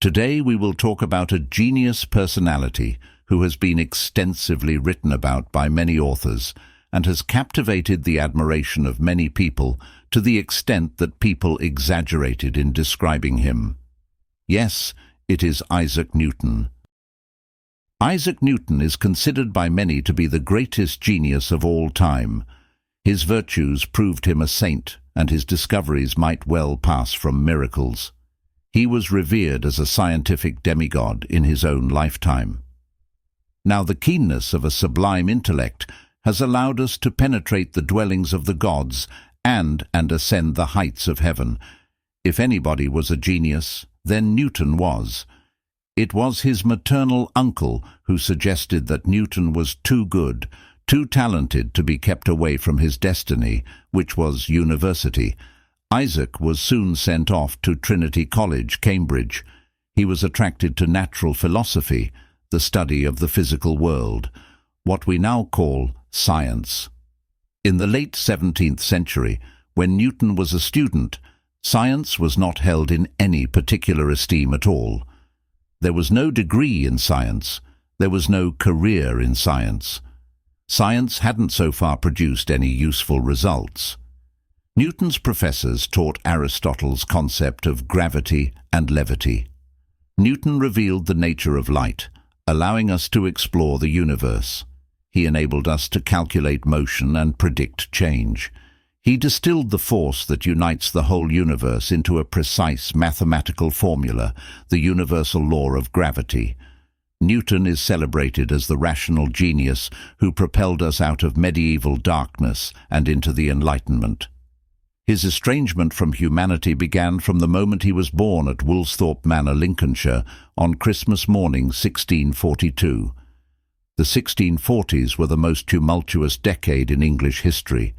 Today we will talk about a genius personality who has been extensively written about by many authors and has captivated the admiration of many people to the extent that people exaggerated in describing him. Yes, it is Isaac Newton. Isaac Newton is considered by many to be the greatest genius of all time. His virtues proved him a saint, and his discoveries might well pass from miracles. He was revered as a scientific demigod in his own lifetime. Now the keenness of a sublime intellect has allowed us to penetrate the dwellings of the gods and ascend the heights of heaven. If anybody was a genius, then Newton was. It was his maternal uncle who suggested that Newton was too good, too talented to be kept away from his destiny, which was university. Isaac was soon sent off to Trinity College, Cambridge. He was attracted to natural philosophy, the study of the physical world, what we now call science. In the late 17th century, when Newton was a student, science was not held in any particular esteem at all. There was no degree in science. There was no career in science. Science hadn't so far produced any useful results. Newton's professors taught Aristotle's concept of gravity and levity. Newton revealed the nature of light, allowing us to explore the universe. He enabled us to calculate motion and predict change. He distilled the force that unites the whole universe into a precise mathematical formula, the universal law of gravity. Newton is celebrated as the rational genius who propelled us out of medieval darkness and into the Enlightenment. His estrangement from humanity began from the moment he was born at Woolsthorpe Manor, Lincolnshire, on Christmas morning 1642. The 1640s were the most tumultuous decade in English history.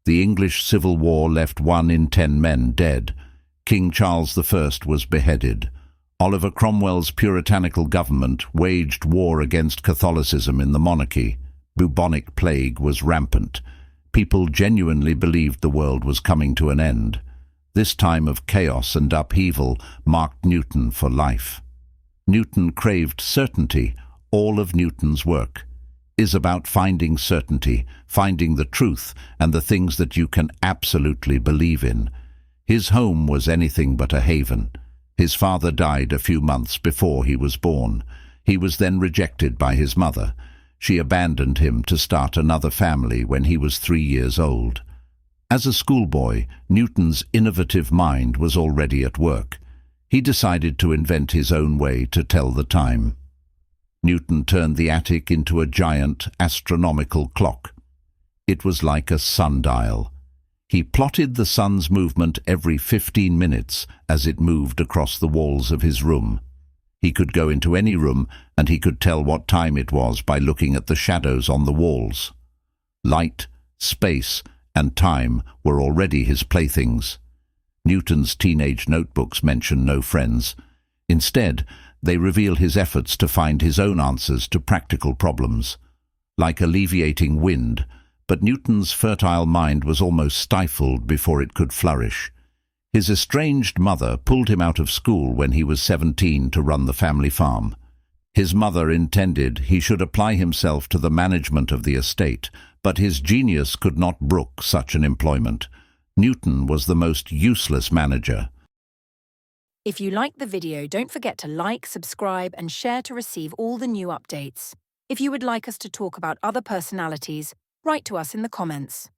The English Civil War left 1 in 10 men dead. King Charles I was beheaded. Oliver Cromwell's puritanical government waged war against Catholicism in the monarchy. Bubonic plague was rampant. People genuinely believed the world was coming to an end. This time of chaos and upheaval marked Newton for life. Newton craved certainty. All of Newton's work is about finding certainty, finding the truth and the things that you can absolutely believe in. His home was anything but a haven. His father died a few months before he was born. He was then rejected by his mother. She abandoned him to start another family when he was 3 years old. As a schoolboy, Newton's innovative mind was already at work. He decided to invent his own way to tell the time. Newton turned the attic into a giant astronomical clock. It was like a sundial. He plotted the sun's movement every 15 minutes as it moved across the walls of his room. He could go into any room and he could tell what time it was by looking at the shadows on the walls. Light, space, and time were already his playthings. Newton's teenage notebooks mention no friends. Instead, they reveal his efforts to find his own answers to practical problems. Like alleviating wind, but Newton's fertile mind was almost stifled before it could flourish. His estranged mother pulled him out of school when he was 17 to run the family farm. His mother intended he should apply himself to the management of the estate, but his genius could not brook such an employment. Newton was the most useless manager. If you liked the video, don't forget to like, subscribe, and share to receive all the new updates. If you would like us to talk about other personalities, write to us in the comments.